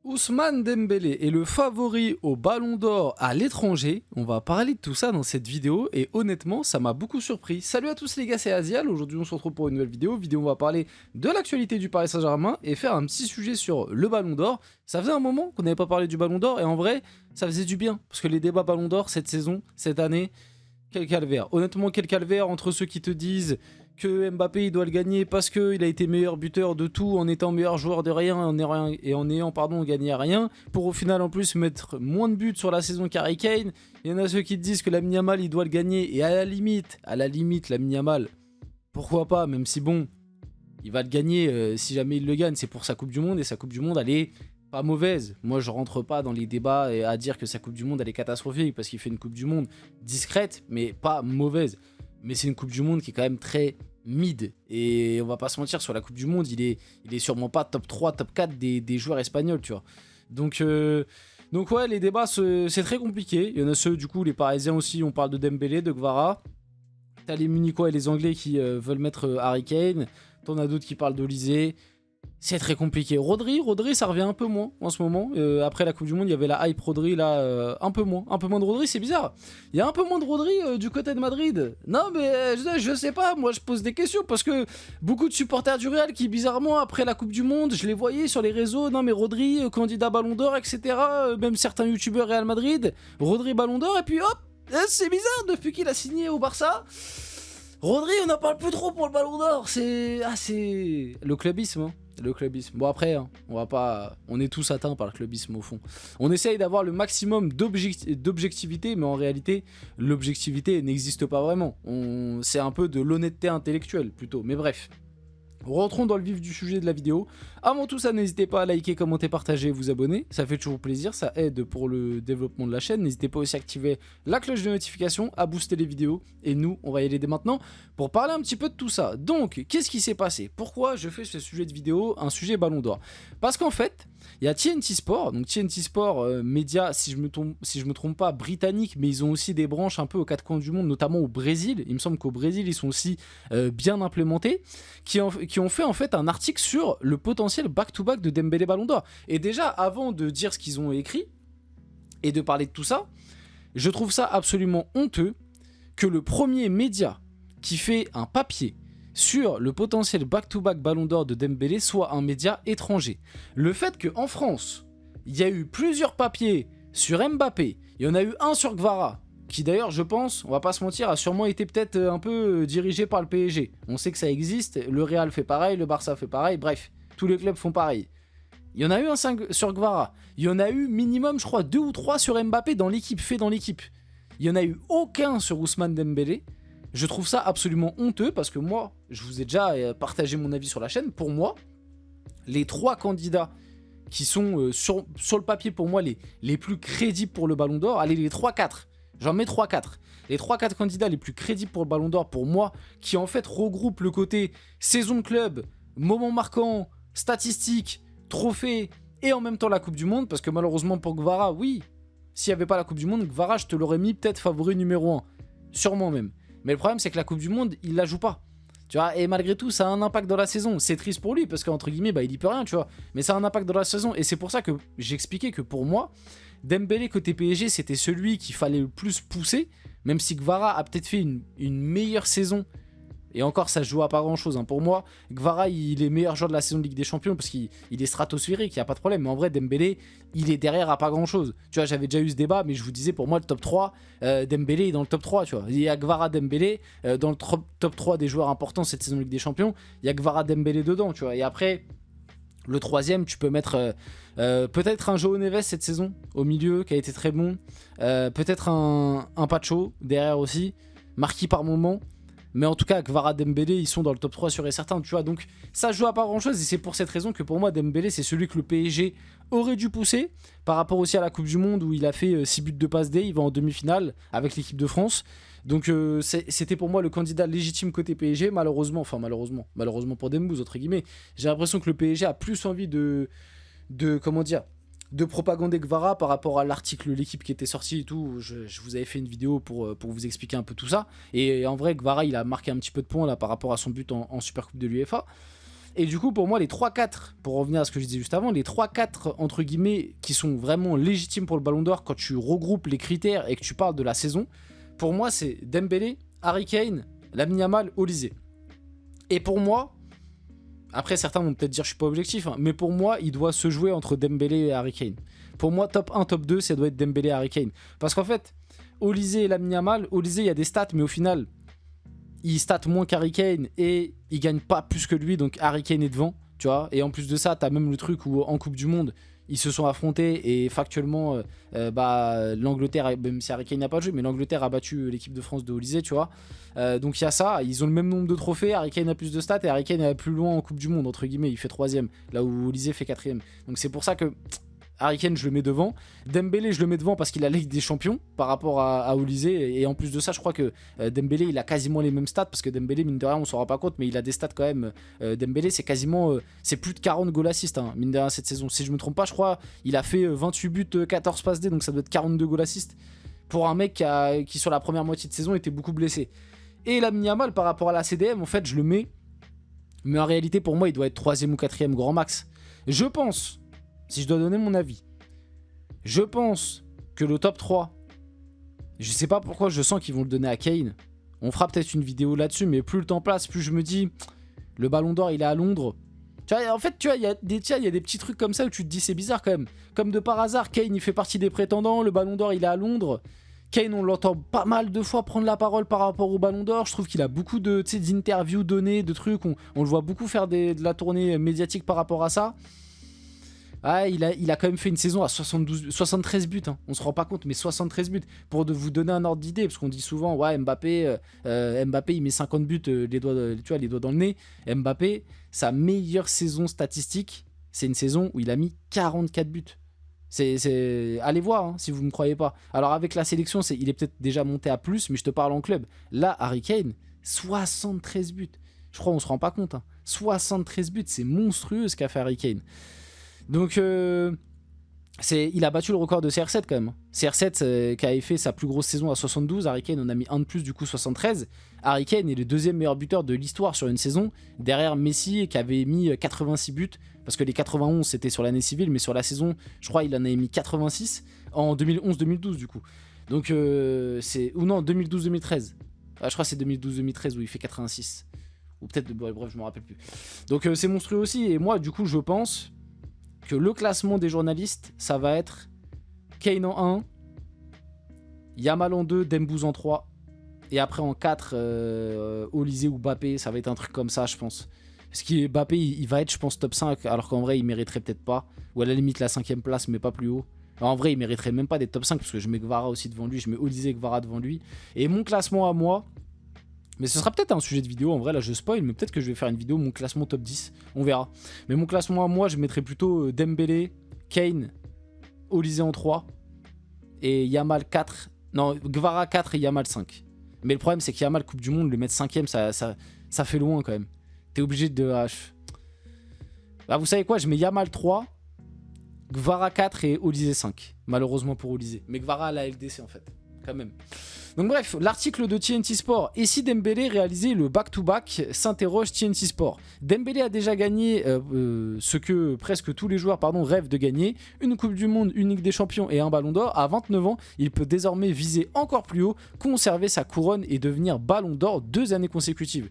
Ousmane Dembélé est le favori au Ballon d'Or à l'étranger. On va parler de tout ça dans cette vidéo et honnêtement, ça m'a beaucoup surpris. Salut à tous les gars, c'est Azial. Aujourd'hui, on se retrouve pour une nouvelle vidéo. On va parler de l'actualité du Paris Saint-Germain et faire un petit sujet sur le Ballon d'Or. Ça faisait un moment qu'on n'avait pas parlé du Ballon d'Or et en vrai, ça faisait du bien parce que les débats Ballon d'Or cette saison, cette année, quel calvaire. Honnêtement, quel calvaire entre ceux qui te disent que Mbappé il doit le gagner parce qu'il a été meilleur buteur de tout en étant meilleur joueur de rien et en ayant gagné à rien pour au final en plus mettre moins de buts sur la saison qu'Harry Kane. Il y en a ceux qui te disent que Lamine Yamal il doit le gagner et à la limite Lamine Yamal, pourquoi pas, même si bon, il va le gagner si jamais il le gagne, c'est pour sa Coupe du Monde et sa Coupe du Monde elle est pas mauvaise. Moi je rentre pas dans les débats à dire que sa Coupe du Monde elle est catastrophique parce qu'il fait une Coupe du Monde discrète mais pas mauvaise. Mais c'est une Coupe du Monde qui est quand même très mid. Et on va pas se mentir, sur la Coupe du Monde, il est sûrement pas top 3, top 4 des joueurs espagnols, tu vois. Donc ouais, les débats, c'est très compliqué. Il y en a ceux, du coup, les Parisiens aussi, on parle de Dembélé, de Gvara. T'as les Munichois et les Anglais qui veulent mettre Harry Kane. T'en as d'autres qui parlent d'Olysée. C'est très compliqué. Rodri, ça revient un peu moins en ce moment. Après la Coupe du Monde, il y avait la hype Rodri, là, un peu moins. Un peu moins de Rodri, c'est bizarre. Il y a un peu moins de Rodri du côté de Madrid. Non, mais je sais pas, moi je pose des questions parce que beaucoup de supporters du Real qui, bizarrement, après la Coupe du Monde, je les voyais sur les réseaux. Non, mais Rodri, candidat Ballon d'Or, etc. Même certains youtubeurs Real Madrid, Rodri Ballon d'Or, et puis hop, c'est bizarre, depuis qu'il a signé au Barça. Rodri, on n'en parle plus trop pour le Ballon d'Or. C'est le clubisme, hein. Le clubisme. Bon après, hein, on est tous atteints par le clubisme au fond. On essaye d'avoir le maximum d'objectivité, mais en réalité, l'objectivité n'existe pas vraiment. C'est un peu de l'honnêteté intellectuelle plutôt. Mais bref. Rentrons dans le vif du sujet de la vidéo. Avant tout ça, n'hésitez pas à liker, commenter, partager et vous abonner. Ça fait toujours plaisir, ça aide pour le développement de la chaîne. N'hésitez pas aussi à activer la cloche de notification, à booster les vidéos. Et nous, on va y aller dès maintenant pour parler un petit peu de tout ça. Donc, qu'est-ce qui s'est passé? Pourquoi je fais ce sujet de vidéo un sujet Ballon d'Or? Parce qu'en fait, il y a TNT Sport. Donc TNT Sport, média, si je me trompe pas, britannique, mais ils ont aussi des branches un peu aux quatre coins du monde, notamment au Brésil. Il me semble qu'au Brésil, ils sont aussi bien implémentés, qui ont fait en fait un article sur le potentiel back-to-back de Dembélé Ballon d'Or. Et déjà, avant de dire ce qu'ils ont écrit et de parler de tout ça, je trouve ça absolument honteux que le premier média qui fait un papier sur le potentiel back-to-back Ballon d'Or de Dembélé soit un média étranger. Le fait qu'en France, il y a eu plusieurs papiers sur Mbappé, il y en a eu un sur Gvara, qui d'ailleurs, je pense, on va pas se mentir, a sûrement été peut-être un peu dirigé par le PSG. On sait que ça existe, le Real fait pareil, le Barça fait pareil, bref, tous les clubs font pareil. Il y en a eu un 5 sur Gvara, il y en a eu minimum, je crois, 2 ou 3 sur Mbappé dans l'équipe, fait dans l'équipe. Il y en a eu aucun sur Ousmane Dembélé. Je trouve ça absolument honteux parce que moi, je vous ai déjà partagé mon avis sur la chaîne. Pour moi, les 3 candidats qui sont sur le papier pour moi les plus crédibles pour le Ballon d'Or, allez les 3-4, j'en mets 3-4. Les 3-4 candidats les plus crédibles pour le Ballon d'Or pour moi, qui en fait regroupent le côté saison de club, moment marquant, statistiques, trophées et en même temps la Coupe du Monde, parce que malheureusement pour Gvara, oui, s'il n'y avait pas la Coupe du Monde, Gvara je te l'aurais mis peut-être favori numéro 1, sûrement même. Mais le problème, c'est que la Coupe du Monde, il la joue pas. Tu vois, et malgré tout, ça a un impact dans la saison. C'est triste pour lui, parce qu'entre guillemets, bah, il y peut rien, tu vois. Mais ça a un impact dans la saison. Et c'est pour ça que j'expliquais que pour moi, Dembélé côté PSG, c'était celui qu'il fallait le plus pousser. Même si Gvara a peut-être fait une meilleure saison. Et encore, ça se joue à pas grand-chose. Hein. Pour moi, Gvara, il est meilleur joueur de la saison de Ligue des Champions parce qu'il est stratosphérique, il n'y a pas de problème. Mais en vrai, Dembélé, il est derrière à pas grand-chose. Tu vois, j'avais déjà eu ce débat, mais je vous disais, pour moi, le top 3, Dembélé est dans le top 3, tu vois. Il y a Gvara, Dembélé, dans le top 3 des joueurs importants cette saison de Ligue des Champions, il y a Gvara, Dembélé dedans, tu vois. Et après, le troisième, tu peux mettre peut-être un João Neves cette saison, au milieu, qui a été très bon. Peut-être un Pacho, derrière aussi, marqué par moment. Mais en tout cas, Gvara, Dembélé, ils sont dans le top 3 sûr et certain, tu vois. Donc ça joue à pas grand chose et c'est pour cette raison que pour moi, Dembélé, c'est celui que le PSG aurait dû pousser par rapport aussi à la Coupe du Monde où il a fait 6 buts de passe D, il va en demi-finale avec l'équipe de France. Donc c'était pour moi le candidat légitime côté PSG, malheureusement pour Dembouz, entre guillemets. J'ai l'impression que le PSG a plus envie de comment dire, de propagander Gvara par rapport à l'article l'équipe qui était sorti et tout. Je vous avais fait une vidéo pour vous expliquer un peu tout ça. Et en vrai, Gvara, il a marqué un petit peu de points là par rapport à son but en Supercoupe de l'UEFA. Et du coup, pour moi, les 3-4, pour revenir à ce que je disais juste avant, les 3-4, entre guillemets, qui sont vraiment légitimes pour le Ballon d'Or quand tu regroupes les critères et que tu parles de la saison, pour moi, c'est Dembélé, Harry Kane, Lamine Yamal, Olysée. Et pour moi, après certains vont peut-être dire que je suis pas objectif, hein, mais pour moi, il doit se jouer entre Dembélé et Harry Kane. Pour moi, top 1, top 2, ça doit être Dembélé et Harry Kane. Parce qu'en fait, Olysée et Lamine Yamal, Olysée, il y a des stats, mais au final, il stat moins qu'Harry Kane et il gagne pas plus que lui, donc Harry Kane est devant, tu vois. Et en plus de ça, t'as même le truc où en Coupe du Monde, ils se sont affrontés et factuellement, l'Angleterre, même si Harry Kane n'a pas joué, mais l'Angleterre a battu l'équipe de France de Olysée, tu vois. Donc il y a ça, ils ont le même nombre de trophées, Harry Kane a plus de stats et Harry Kane est plus loin en Coupe du Monde, entre guillemets, il fait 3ème, là où Olysée fait 4ème. Donc c'est pour ça que Harry Kane, je le mets devant. Dembélé, je le mets devant parce qu'il a la Ligue des Champions par rapport à Olysée. Et en plus de ça, je crois que Dembélé, il a quasiment les mêmes stats. Parce que Dembélé, mine de rien, on s'en rend pas compte, mais il a des stats quand même. Dembélé, c'est quasiment. C'est plus de 40 goals assists, hein, mine de rien, cette saison. Si je me trompe pas, je crois il a fait 28 buts, 14 passes D. Donc ça doit être 42 goals assists. Pour un mec qui, sur la première moitié de saison, était beaucoup blessé. Et Lamine Yamal, par rapport à la CDM, en fait, je le mets. Mais en réalité, pour moi, il doit être 3ème ou 4ème grand max. Je pense. Si je dois donner mon avis, je pense que le top 3, je sais pas pourquoi je sens qu'ils vont le donner à Kane. On fera peut-être une vidéo là-dessus, mais plus le temps passe, plus je me dis, le Ballon d'Or, il est à Londres. Tu vois, en fait, tu vois, il y a des petits trucs comme ça où tu te dis, c'est bizarre quand même. Comme de par hasard, Kane, il fait partie des prétendants, le Ballon d'Or, il est à Londres. Kane, on l'entend pas mal de fois prendre la parole par rapport au Ballon d'Or. Je trouve qu'il a beaucoup d'interviews données, de trucs. On le voit beaucoup faire de la tournée médiatique par rapport à ça. Ah, il a quand même fait une saison à 73 buts, hein. On se rend pas compte, mais 73 buts. Pour vous donner un ordre d'idée, parce qu'on dit souvent, ouais, Mbappé, il met 50 buts, les doigts dans le nez. Mbappé, sa meilleure saison statistique, c'est une saison où il a mis 44 buts. Allez voir, hein, si vous ne me croyez pas. Alors avec la sélection, il est peut-être déjà monté à plus, mais je te parle en club. Là, Harry Kane, 73 buts. Je crois qu'on se rend pas compte, hein. 73 buts, c'est monstrueux ce qu'a fait Harry Kane. Donc, il a battu le record de CR7 quand même. CR7 qui avait fait sa plus grosse saison à 72. Harry Kane en a mis un de plus, du coup 73. Harry Kane est le 2e meilleur buteur de l'histoire sur une saison, derrière Messi qui avait mis 86 buts. Parce que les 91 c'était sur l'année civile, mais sur la saison, je crois il en avait mis 86 en 2011-2012 du coup. Donc, ou non, 2012-2013. Je crois que c'est 2012-2013 où il fait 86. Ou peut-être, bref, je me rappelle plus. Donc, c'est monstrueux aussi. Et moi, du coup, je pense que le classement des journalistes, ça va être Kane en 1, Yamal en 2, Dembouz en 3, et après en 4, Olysée ou Mbappé, ça va être un truc comme ça, je pense. Parce que Mbappé, il va être, je pense, top 5, alors qu'en vrai, il mériterait peut-être pas, ou à la limite la 5ème place, mais pas plus haut. Alors, en vrai, il mériterait même pas d'être top 5, parce que je mets Gvara aussi devant lui, je mets Olysée et Gvara devant lui. Et mon classement à moi, mais ce sera peut-être un sujet de vidéo, en vrai là je spoil, mais peut-être que je vais faire une vidéo, mon classement top 10, on verra. Mais mon classement à moi, je mettrais plutôt Dembélé, Kane, Olysée en 3, et Yamal 4, non, Gvara 4 et Yamal 5. Mais le problème c'est que Yamal, Coupe du Monde, le mettre 5ème, ça fait loin quand même. T'es obligé de... Bah vous savez quoi, je mets Yamal 3, Gvara 4 et Olysée 5. Malheureusement pour Olysée. Mais Gvara à la LDC en fait, quand même. Donc bref, l'article de TNT Sport. Et si Dembélé réalisait le back-to-back, s'interroge TNT Sport. Dembélé a déjà gagné ce que presque tous les joueurs rêvent de gagner. Une Coupe du Monde, une Ligue des Champions et un Ballon d'Or. À 29 ans, il peut désormais viser encore plus haut, conserver sa couronne et devenir Ballon d'Or 2 années consécutives.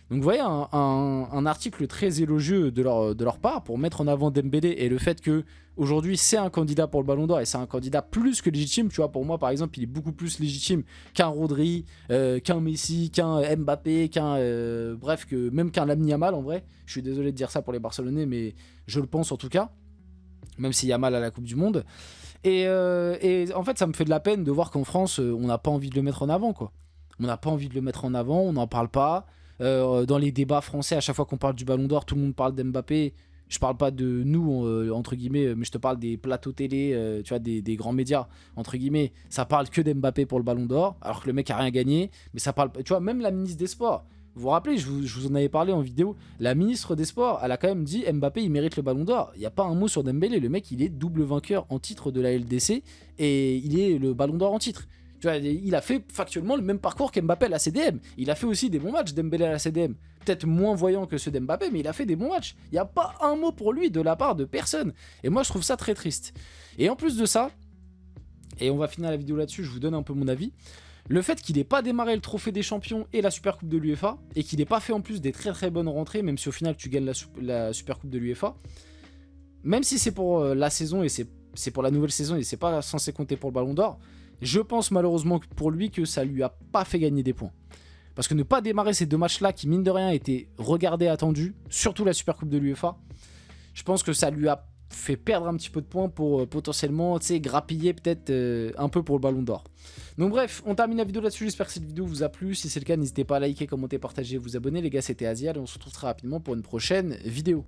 Donc vous voyez un article très élogieux de leur part pour mettre en avant Dembélé et le fait que aujourd'hui c'est un candidat pour le Ballon d'Or et c'est un candidat plus que légitime. Tu vois, pour moi par exemple il est beaucoup plus légitime qu'un Rodri, qu'un Messi, qu'un Mbappé, bref, même qu'un Lamine Yamal en vrai. Je suis désolé de dire ça pour les Barcelonais, mais je le pense en tout cas, même si Yamal a la Coupe du Monde. Et en fait ça me fait de la peine de voir qu'en France on n'a pas envie de le mettre en avant, quoi. On n'a pas envie de le mettre en avant, on n'en parle pas. Dans les débats français, à chaque fois qu'on parle du Ballon d'Or, tout le monde parle d'Mbappé. Je parle pas de nous, entre guillemets, mais je te parle des plateaux télé, tu vois, des grands médias, entre guillemets. Ça parle que d'Mbappé pour le Ballon d'Or, alors que le mec a rien gagné. Mais ça parle, tu vois, même la ministre des Sports. Vous vous rappelez, je vous en avais parlé en vidéo. La ministre des Sports, elle a quand même dit Mbappé, il mérite le Ballon d'Or. Il n'y a pas un mot sur Dembélé. Le mec, il est double vainqueur en titre de la LDC et il est le Ballon d'Or en titre. Tu vois, il a fait factuellement le même parcours qu'Mbappé à la CDM. Il a fait aussi des bons matchs Dembélé à la CDM. peut-être moins voyants que ceux d'Mbappé, mais il a fait des bons matchs. Il n'y a pas un mot pour lui de la part de personne. Et moi, je trouve ça très triste. Et en plus de ça, et on va finir la vidéo là-dessus, je vous donne un peu mon avis. Le fait qu'il n'ait pas démarré le trophée des champions et la Super Coupe de l'UEFA, et qu'il n'ait pas fait en plus des très très bonnes rentrées, même si au final tu gagnes la Super Coupe de l'UEFA, même si c'est pour la saison et c'est pour la nouvelle saison et c'est pas censé compter pour le Ballon d'Or, je pense malheureusement pour lui que ça lui a pas fait gagner des points. Parce que ne pas démarrer ces deux matchs-là qui, mine de rien, étaient regardés, attendus, surtout la Super Coupe de l'UEFA, je pense que ça lui a fait perdre un petit peu de points pour potentiellement grappiller peut-être un peu pour le Ballon d'Or. Donc bref, on termine la vidéo là-dessus, j'espère que cette vidéo vous a plu. Si c'est le cas, n'hésitez pas à liker, commenter, partager, vous abonner. Les gars, c'était Azial et on se retrouve très rapidement pour une prochaine vidéo.